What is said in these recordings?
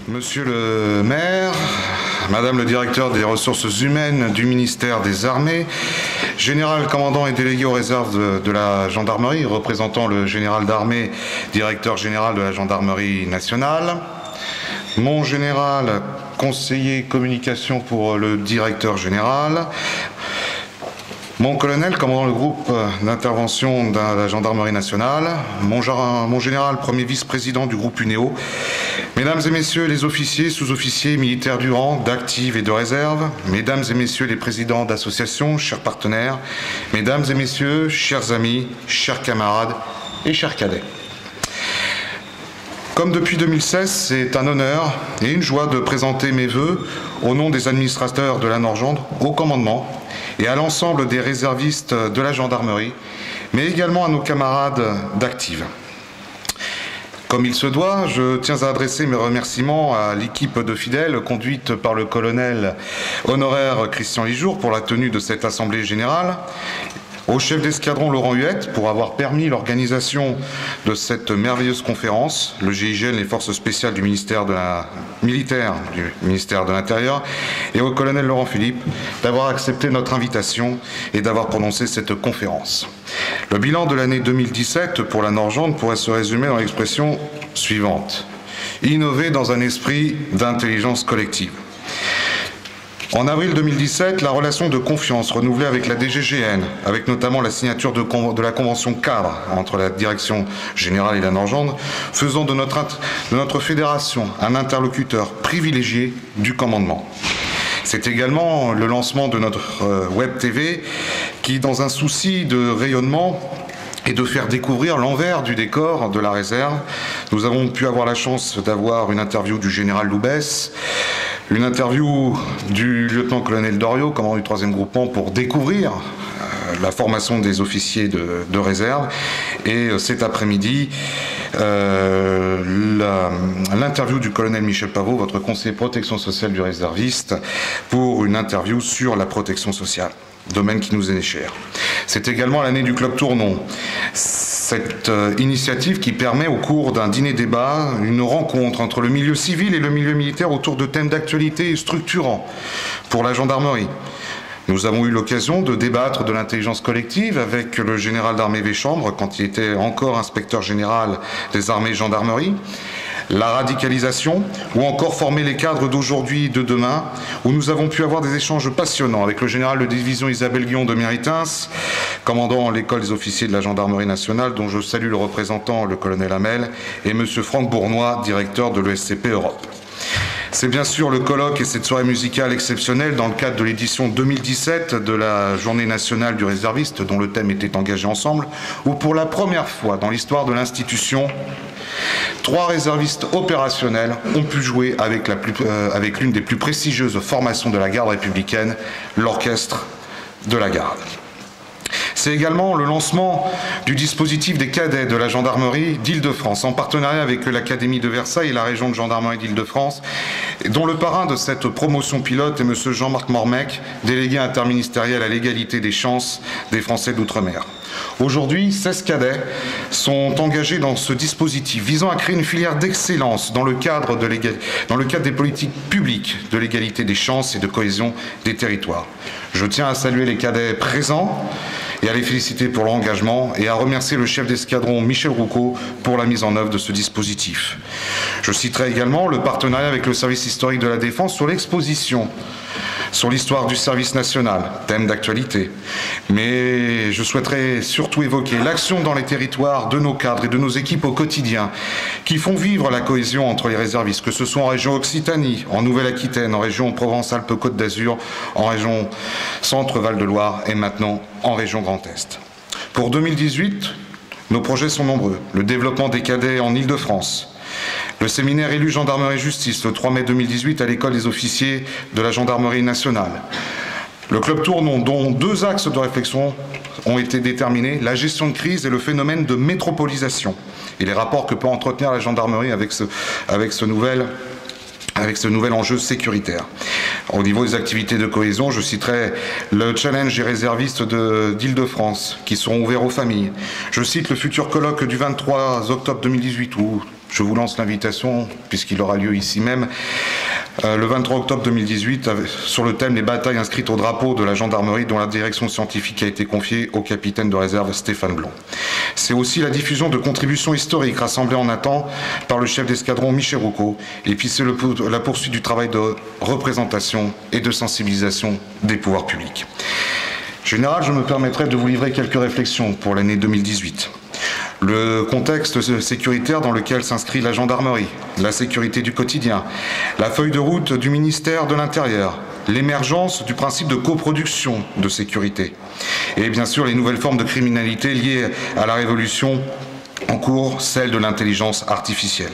Monsieur le maire, Madame le directeur des ressources humaines du ministère des Armées, général commandant et délégué aux réserves de la gendarmerie, représentant le général d'armée, directeur général de la gendarmerie nationale, mon général conseiller communication pour le directeur général, mon colonel commandant le groupe d'intervention de la gendarmerie nationale, mon général premier vice-président du groupe UNEO, mesdames et messieurs les officiers, sous-officiers, militaires du rang, d'active et de réserve, mesdames et messieurs les présidents d'associations, chers partenaires, mesdames et messieurs, chers amis, chers camarades et chers cadets. Comme depuis 2016, c'est un honneur et une joie de présenter mes vœux au nom des administrateurs de la Norgendre au commandement et à l'ensemble des réservistes de la gendarmerie, mais également à nos camarades d'active. Comme il se doit, je tiens à adresser mes remerciements à l'équipe de fidèles conduite par le colonel honoraire Christian Lijour pour la tenue de cette assemblée générale, au chef d'escadron Laurent Huette pour avoir permis l'organisation de cette merveilleuse conférence, le GIGN, les forces spéciales du ministère de l'Intérieur, et au colonel Laurent Philippe d'avoir accepté notre invitation et d'avoir prononcé cette conférence. Le bilan de l'année 2017 pour la Norgendre pourrait se résumer dans l'expression suivante: innover dans un esprit d'intelligence collective. En avril 2017, la relation de confiance renouvelée avec la DGGN, avec notamment la signature de la convention cadre entre la direction générale et la Norgendre, faisant de notre fédération un interlocuteur privilégié du commandement. C'est également le lancement de notre web TV qui, dans un souci de rayonnement et de faire découvrir l'envers du décor de la réserve, nous avons pu avoir la chance d'avoir une interview du général Loubès, une interview du lieutenant-colonel Doriot, commandant du 3e groupement, pour découvrir la formation des officiers de réserve. Et cet après-midi, l'interview du colonel Michel Pavot, votre conseiller protection sociale du réserviste, pour une interview sur la protection sociale, domaine qui nous est cher. C'est également l'année du Club Tournon. Cette initiative qui permet au cours d'un dîner-débat une rencontre entre le milieu civil et le milieu militaire autour de thèmes d'actualité structurants pour la gendarmerie. Nous avons eu l'occasion de débattre de l'intelligence collective avec le général d'armée Véchambre quand il était encore inspecteur général des armées et gendarmerie, la radicalisation ou encore former les cadres d'aujourd'hui et de demain, où nous avons pu avoir des échanges passionnants avec le général de division Isabelle Guillon de Méritins, commandant l'école des officiers de la gendarmerie nationale, dont je salue le représentant, le colonel Hamel, et monsieur Franck Bournois, directeur de l'ESCP Europe. C'est bien sûr le colloque et cette soirée musicale exceptionnelle dans le cadre de l'édition 2017 de la Journée nationale du réserviste, dont le thème était engagé ensemble, où pour la première fois dans l'histoire de l'institution, 3 réservistes opérationnels ont pu jouer avec l'une des plus prestigieuses formations de la garde républicaine, l'orchestre de la garde. C'est également le lancement du dispositif des cadets de la gendarmerie d'Île-de-France, en partenariat avec l'Académie de Versailles et la région de gendarmerie d'Île-de-France, dont le parrain de cette promotion pilote est M. Jean-Marc Mormec, délégué interministériel à l'égalité des chances des Français d'outre-mer. Aujourd'hui, 16 cadets sont engagés dans ce dispositif visant à créer une filière d'excellence dans le cadre des politiques publiques de l'égalité des chances et de cohésion des territoires. Je tiens à saluer les cadets présents et à les féliciter pour leur engagement et à remercier le chef d'escadron Michel Roucaud pour la mise en œuvre de ce dispositif. Je citerai également le partenariat avec le service historique de la Défense sur l'exposition sur l'histoire du service national, thème d'actualité. Mais je souhaiterais surtout évoquer l'action dans les territoires de nos cadres et de nos équipes au quotidien qui font vivre la cohésion entre les réservistes, que ce soit en région Occitanie, en Nouvelle-Aquitaine, en région Provence-Alpes-Côte d'Azur, en région Centre-Val de Loire et maintenant en région Grand Est. Pour 2018, nos projets sont nombreux. Le développement des cadets en Île-de-France, le séminaire élu gendarmerie justice le 3 mai 2018 à l'école des officiers de la gendarmerie nationale. Le club Tournon, dont 2 axes de réflexion ont été déterminés, la gestion de crise et le phénomène de métropolisation, et les rapports que peut entretenir la gendarmerie avec ce nouvel enjeu sécuritaire. Au niveau des activités de cohésion, je citerai le challenge des réservistes d'Île-de-France qui seront ouverts aux familles. Je cite le futur colloque du 23 octobre 2018 où Je vous lance l'invitation, puisqu'il aura lieu ici même, le 23 octobre 2018, sur le thème « Les batailles inscrites au drapeau de la gendarmerie » dont la direction scientifique a été confiée au capitaine de réserve Stéphane Blanc. C'est aussi la diffusion de contributions historiques rassemblées en un temps par le chef d'escadron Michel Roucault, et puis c'est la poursuite du travail de représentation et de sensibilisation des pouvoirs publics. Général, je me permettrai de vous livrer quelques réflexions pour l'année 2018. Le contexte sécuritaire dans lequel s'inscrit la gendarmerie, la sécurité du quotidien, la feuille de route du ministère de l'Intérieur, l'émergence du principe de coproduction de sécurité et bien sûr les nouvelles formes de criminalité liées à la révolution en cours, celle de l'intelligence artificielle.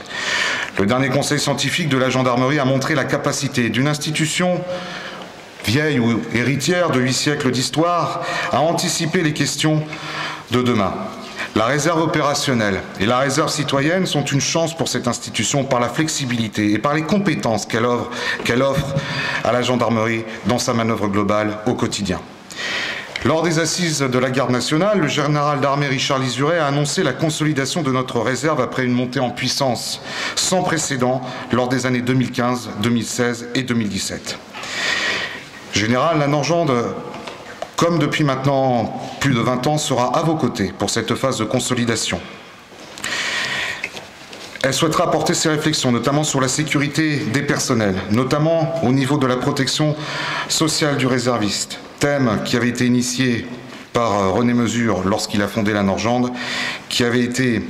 Le dernier conseil scientifique de la gendarmerie a montré la capacité d'une institution vieille ou héritière de 8 siècles d'histoire à anticiper les questions de demain. La réserve opérationnelle et la réserve citoyenne sont une chance pour cette institution par la flexibilité et par les compétences qu'elle offre à la gendarmerie dans sa manœuvre globale au quotidien. Lors des assises de la garde nationale, le général d'armée Richard Lizuret a annoncé la consolidation de notre réserve après une montée en puissance sans précédent lors des années 2015, 2016 et 2017. Général, la Norgende, comme depuis maintenant plus de 20 ans, sera à vos côtés pour cette phase de consolidation. Elle souhaitera apporter ses réflexions, notamment sur la sécurité des personnels, notamment au niveau de la protection sociale du réserviste, thème qui avait été initié par René Mesure lorsqu'il a fondé la Norgende, qui avait été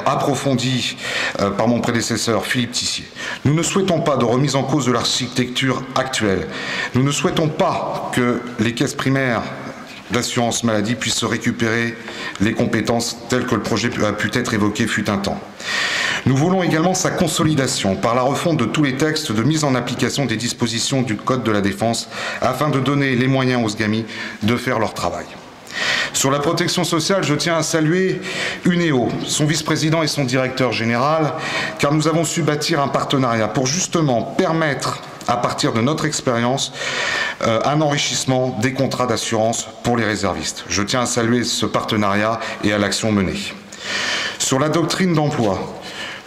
approfondi par mon prédécesseur Philippe Tissier. Nous ne souhaitons pas de remise en cause de l'architecture actuelle. Nous ne souhaitons pas que les caisses primaires d'assurance maladie puissent récupérer les compétences telles que le projet a pu être évoqué fut un temps. Nous voulons également sa consolidation par la refonte de tous les textes de mise en application des dispositions du Code de la Défense afin de donner les moyens aux SGAMI de faire leur travail. Sur la protection sociale, je tiens à saluer UNEO, son vice-président et son directeur général, car nous avons su bâtir un partenariat pour justement permettre, à partir de notre expérience, un enrichissement des contrats d'assurance pour les réservistes. Je tiens à saluer ce partenariat et à l'action menée. Sur la doctrine d'emploi,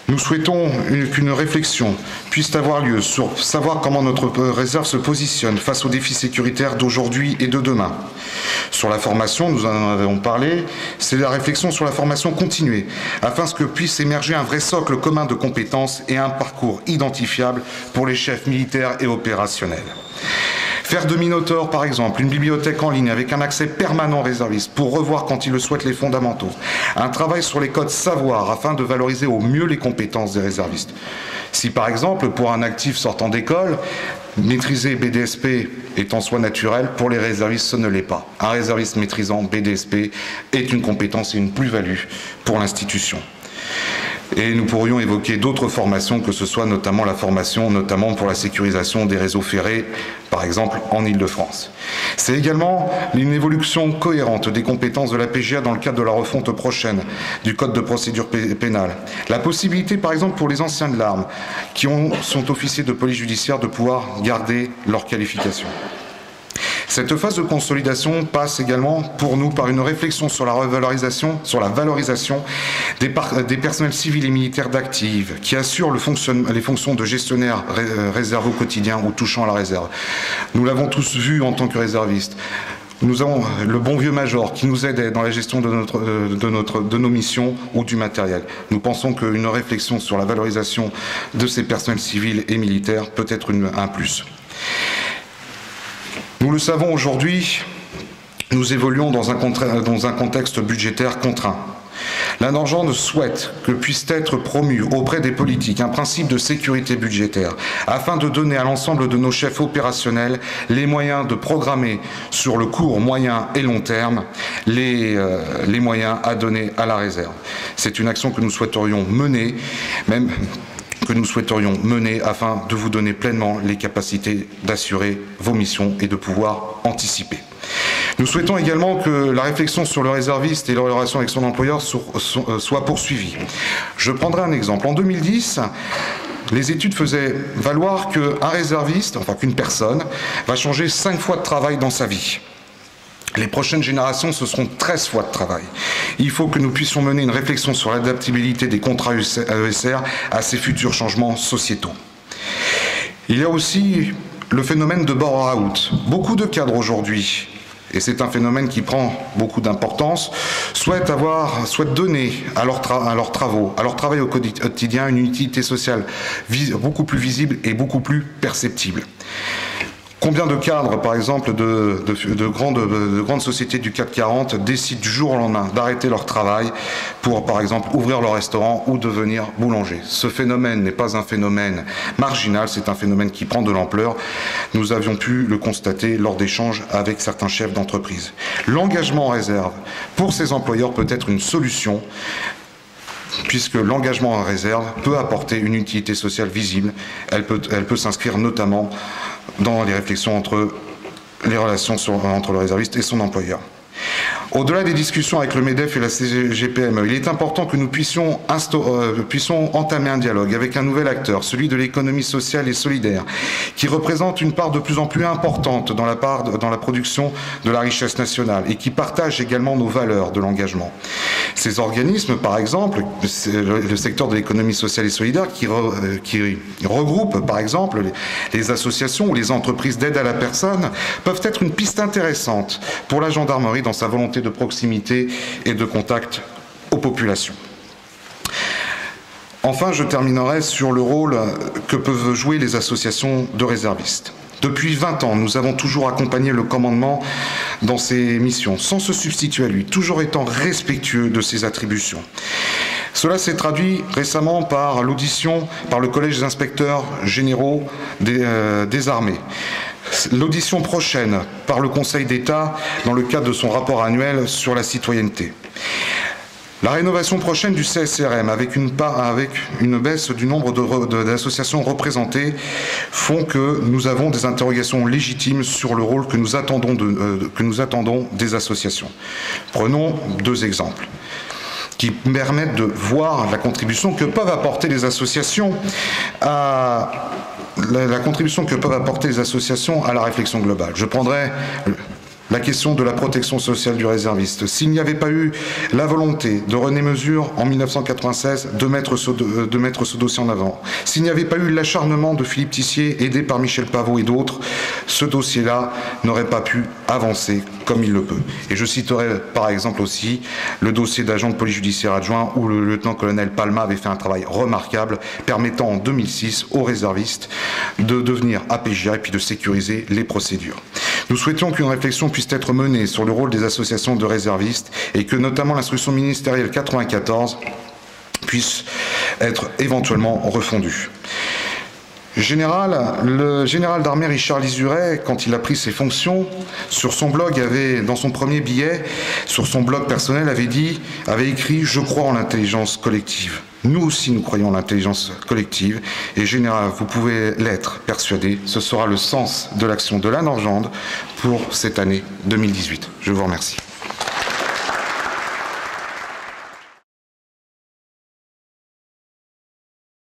nous souhaitons qu'une réflexion puisse avoir lieu sur savoir comment notre réserve se positionne face aux défis sécuritaires d'aujourd'hui et de demain. Sur la formation, nous en avons parlé, c'est la réflexion sur la formation continuée, afin que puisse émerger un vrai socle commun de compétences et un parcours identifiable pour les chefs militaires et opérationnels. Faire de Minotaur, par exemple, une bibliothèque en ligne avec un accès permanent réserviste pour revoir quand il le souhaite les fondamentaux. Un travail sur les codes savoir afin de valoriser au mieux les compétences des réservistes. Si par exemple, pour un actif sortant d'école, maîtriser BDSP est en soi naturel, pour les réservistes ce ne l'est pas. Un réserviste maîtrisant BDSP est une compétence et une plus-value pour l'institution. Et nous pourrions évoquer d'autres formations, que ce soit notamment la formation pour la sécurisation des réseaux ferrés, par exemple en Île-de-France. C'est également une évolution cohérente des compétences de la PGA dans le cadre de la refonte prochaine du Code de procédure pénale. La possibilité, par exemple, pour les anciens de l'arme qui sont officiers de police judiciaire de pouvoir garder leur qualification. Cette phase de consolidation passe également pour nous par une réflexion sur la valorisation des personnels civils et militaires d'active qui assurent les fonctions de gestionnaire réserve au quotidien ou touchant à la réserve. Nous l'avons tous vu en tant que réservistes. Nous avons le bon vieux major qui nous aide dans la gestion de nos missions ou du matériel. Nous pensons qu'une réflexion sur la valorisation de ces personnels civils et militaires peut être un plus. Nous le savons aujourd'hui, nous évoluons dans un contexte budgétaire contraint. La Norgende souhaite que puisse être promu auprès des politiques un principe de sécurité budgétaire afin de donner à l'ensemble de nos chefs opérationnels les moyens de programmer sur le court, moyen et long terme les moyens à donner à la réserve. C'est une action que nous souhaiterions mener, afin de vous donner pleinement les capacités d'assurer vos missions et de pouvoir anticiper. Nous souhaitons également que la réflexion sur le réserviste et la relation avec son employeur soit poursuivie. Je prendrai un exemple. En 2010, les études faisaient valoir qu'un réserviste, qu'une personne, va changer 5 fois de travail dans sa vie. Les prochaines générations, ce seront 13 fois de travail. Il faut que nous puissions mener une réflexion sur l'adaptabilité des contrats ESR à ces futurs changements sociétaux. Il y a aussi le phénomène de bore-out. Beaucoup de cadres aujourd'hui, et c'est un phénomène qui prend beaucoup d'importance, souhaitent donner à leurs travaux, à leur travail au quotidien, une utilité sociale beaucoup plus visible et beaucoup plus perceptible. Combien de cadres, par exemple, de grandes sociétés du CAC 40 décident du jour au lendemain d'arrêter leur travail pour, par exemple, ouvrir leur restaurant ou devenir boulanger? Ce phénomène n'est pas un phénomène marginal, c'est un phénomène qui prend de l'ampleur. Nous avions pu le constater lors d'échanges avec certains chefs d'entreprise. L'engagement en réserve pour ces employeurs peut être une solution, puisque l'engagement en réserve peut apporter une utilité sociale visible. Elle peut s'inscrire notamment dans les réflexions entre les relations entre le réserviste et son employeur. Au-delà des discussions avec le MEDEF et la CGPME, il est important que nous puissions entamer un dialogue avec un nouvel acteur, celui de l'économie sociale et solidaire, qui représente une part de plus en plus importante dans la production de la richesse nationale et qui partage également nos valeurs de l'engagement. Ces organismes, par exemple, le secteur de l'économie sociale et solidaire, qui regroupe, par exemple, les associations ou les entreprises d'aide à la personne, peuvent être une piste intéressante pour la gendarmerie dans sa volonté de proximité et de contact aux populations. Enfin, je terminerai sur le rôle que peuvent jouer les associations de réservistes. Depuis 20 ans, nous avons toujours accompagné le commandement dans ses missions, sans se substituer à lui, toujours étant respectueux de ses attributions. Cela s'est traduit récemment par l'audition par le Collège des inspecteurs généraux des armées. L'audition prochaine par le Conseil d'État dans le cadre de son rapport annuel sur la citoyenneté. La rénovation prochaine du CSRM avec une baisse du nombre d'associations représentées font que nous avons des interrogations légitimes sur le rôle que nous attendons des associations. Prenons 2 exemples qui permettent de voir la contribution que peuvent apporter les associations à la réflexion globale. Je prendrai la question de la protection sociale du réserviste. S'il n'y avait pas eu la volonté de René Mesure en 1996 de mettre ce dossier en avant, s'il n'y avait pas eu l'acharnement de Philippe Tissier aidé par Michel Pavot et d'autres, ce dossier-là n'aurait pas pu avancer comme il le peut. Et je citerai par exemple aussi le dossier d'agent de police judiciaire adjoint où le lieutenant-colonel Palma avait fait un travail remarquable permettant en 2006 aux réservistes de devenir APJA et puis de sécuriser les procédures. Nous souhaitions qu'une réflexion puisse être menée sur le rôle des associations de réservistes et que notamment l'instruction ministérielle 94 puisse être éventuellement refondue. Le général d'armée Richard Lizuret, quand il a pris ses fonctions, sur son blog dans son premier billet, sur son blog personnel, avait écrit « Je crois en l'intelligence collective ». Nous aussi, nous croyons en l'intelligence collective. Et général, vous pouvez l'être persuadé, ce sera le sens de l'action de la Norgende pour cette année 2018. Je vous remercie.